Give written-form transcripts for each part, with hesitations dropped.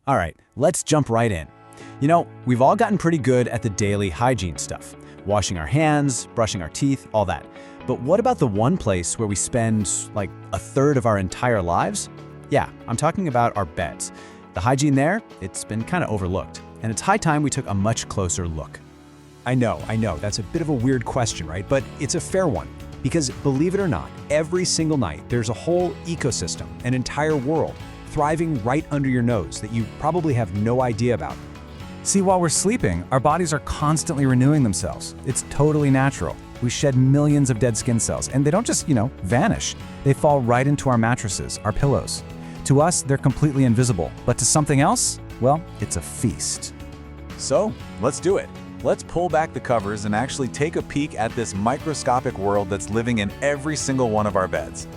All right, let's jump right in. You know, we've all gotten pretty good at the daily hygiene stuff. Washing our hands, brushing our teeth, all that. But what about the one place where we spend like a third of our entire lives? Yeah, I'm talking about our beds. The hygiene there, it's been kind of overlooked. And it's high time we took a much closer look. I know, that's a bit of a weird question, right? But it's a fair one. Because believe it or not, every single night there's a whole ecosystem, an entire world, thriving right under your nose that you probably have no idea about. See, while we're sleeping, our bodies are constantly renewing themselves. It's totally natural. We shed millions of dead skin cells, and they don't just, vanish. They fall right into our mattresses, our pillows. To us, they're completely invisible, but to something else, well, it's a feast. So, let's do it. Let's pull back the covers and actually take a peek at this microscopic world that's living in every single one of our beds.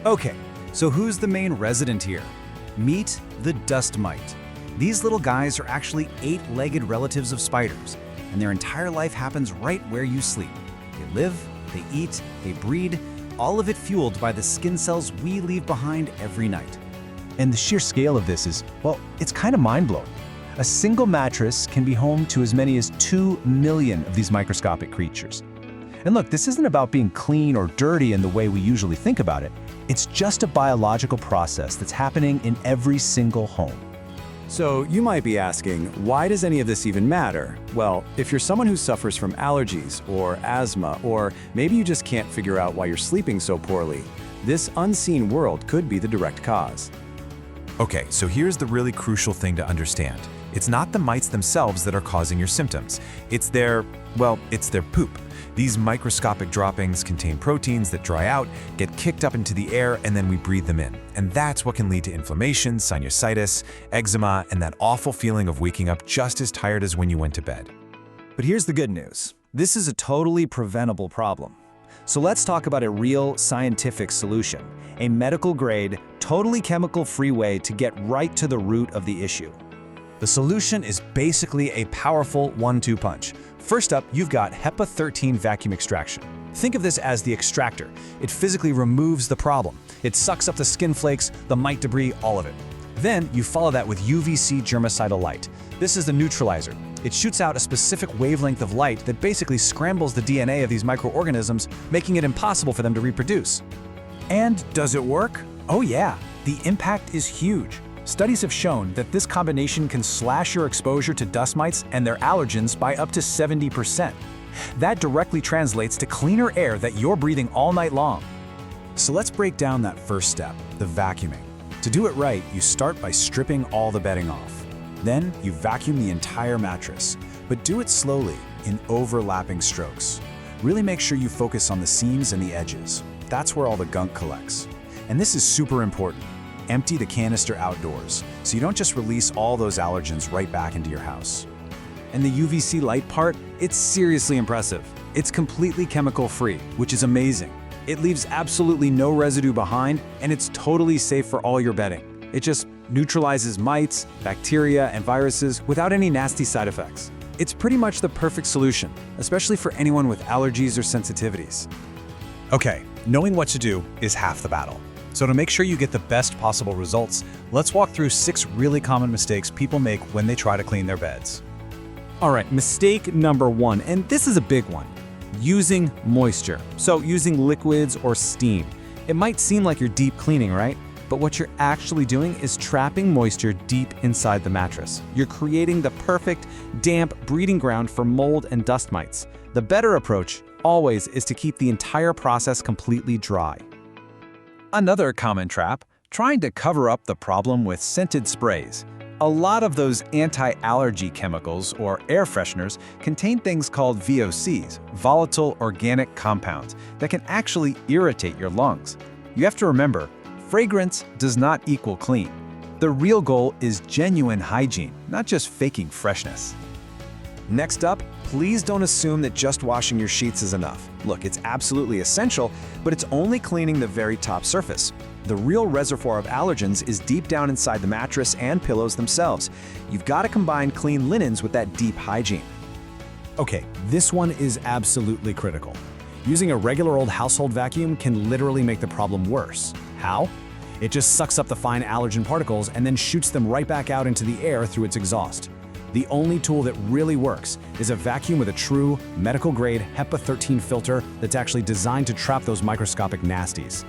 Okay, so who's the main resident here? Meet the dust mite. These little guys are actually 8-legged relatives of spiders, and their entire life happens right where you sleep. They live, they eat, they breed, all of it fueled by the skin cells we leave behind every night. And the sheer scale of this is, well, it's kind of mind-blowing. A single mattress can be home to as many as 2 million of these microscopic creatures. And look, this isn't about being clean or dirty in the way we usually think about it. It's just a biological process that's happening in every single home. So you might be asking, why does any of this even matter? Well, if you're someone who suffers from allergies or asthma, or maybe you just can't figure out why you're sleeping so poorly, this unseen world could be the direct cause. Okay, so here's the really crucial thing to understand. It's not the mites themselves that are causing your symptoms. It's their poop. These microscopic droppings contain proteins that dry out, get kicked up into the air, and then we breathe them in. And that's what can lead to inflammation, sinusitis, eczema, and that awful feeling of waking up just as tired as when you went to bed. But here's the good news. This is a totally preventable problem. So let's talk about a real scientific solution, a medical-grade, totally chemical-free way to get right to the root of the issue. The solution is basically a powerful 1-2 punch. First up, you've got HEPA 13 vacuum extraction. Think of this as the extractor. It physically removes the problem. It sucks up the skin flakes, the mite debris, all of it. Then you follow that with UVC germicidal light. This is the neutralizer. It shoots out a specific wavelength of light that basically scrambles the DNA of these microorganisms, making it impossible for them to reproduce. And does it work? Oh yeah, the impact is huge. Studies have shown that this combination can slash your exposure to dust mites and their allergens by up to 70%. That directly translates to cleaner air that you're breathing all night long. So let's break down that first step, the vacuuming. To do it right, you start by stripping all the bedding off. Then you vacuum the entire mattress, but do it slowly, in overlapping strokes. Really make sure you focus on the seams and the edges. That's where all the gunk collects. And this is super important. Empty the canister outdoors, so you don't just release all those allergens right back into your house. And the UVC light part, it's seriously impressive. It's completely chemical-free, which is amazing. It leaves absolutely no residue behind, and it's totally safe for all your bedding. It just neutralizes mites, bacteria, and viruses without any nasty side effects. It's pretty much the perfect solution, especially for anyone with allergies or sensitivities. Okay, knowing what to do is half the battle. So to make sure you get the best possible results, let's walk through 6 really common mistakes people make when they try to clean their beds. All right, mistake number 1, and this is a big one. Using moisture. So using liquids or steam. It might seem like you're deep cleaning, right? But what you're actually doing is trapping moisture deep inside the mattress. You're creating the perfect, damp breeding ground for mold and dust mites. The better approach, always, is to keep the entire process completely dry. Another common trap, trying to cover up the problem with scented sprays. A lot of those anti-allergy chemicals, or air fresheners, contain things called VOCs, volatile organic compounds, that can actually irritate your lungs. You have to remember, fragrance does not equal clean. The real goal is genuine hygiene, not just faking freshness. Next up, please don't assume that just washing your sheets is enough. Look, it's absolutely essential, but it's only cleaning the very top surface. The real reservoir of allergens is deep down inside the mattress and pillows themselves. You've got to combine clean linens with that deep hygiene. Okay, this one is absolutely critical. Using a regular old household vacuum can literally make the problem worse. How? It just sucks up the fine allergen particles and then shoots them right back out into the air through its exhaust. The only tool that really works is a vacuum with a true, medical-grade HEPA 13 filter that's actually designed to trap those microscopic nasties.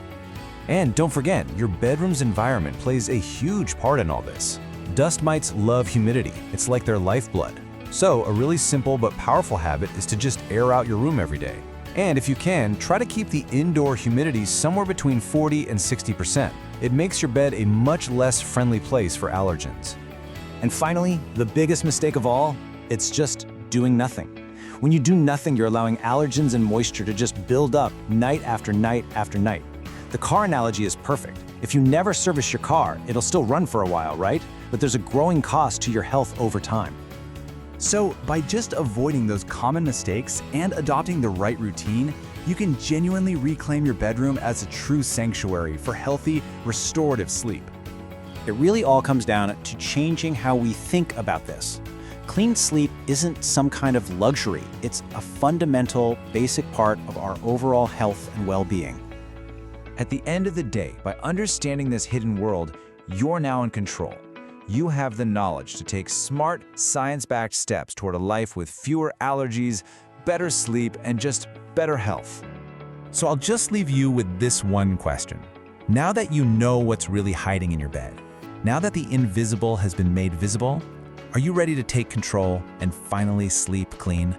And don't forget, your bedroom's environment plays a huge part in all this. Dust mites love humidity. It's like their lifeblood. So a really simple but powerful habit is to just air out your room every day. And if you can, try to keep the indoor humidity somewhere between 40 and 60%. It makes your bed a much less friendly place for allergens. And finally, the biggest mistake of all, it's just doing nothing. When you do nothing, you're allowing allergens and moisture to just build up night after night after night. The car analogy is perfect. If you never service your car, it'll still run for a while, right? But there's a growing cost to your health over time. So, by just avoiding those common mistakes and adopting the right routine, you can genuinely reclaim your bedroom as a true sanctuary for healthy, restorative sleep. It really all comes down to changing how we think about this. Clean sleep isn't some kind of luxury. It's a fundamental, basic part of our overall health and well-being. At the end of the day, by understanding this hidden world, you're now in control. You have the knowledge to take smart, science-backed steps toward a life with fewer allergies, better sleep, and just better health. So I'll just leave you with this one question. Now that you know what's really hiding in your bed, now that the invisible has been made visible, are you ready to take control and finally sleep clean?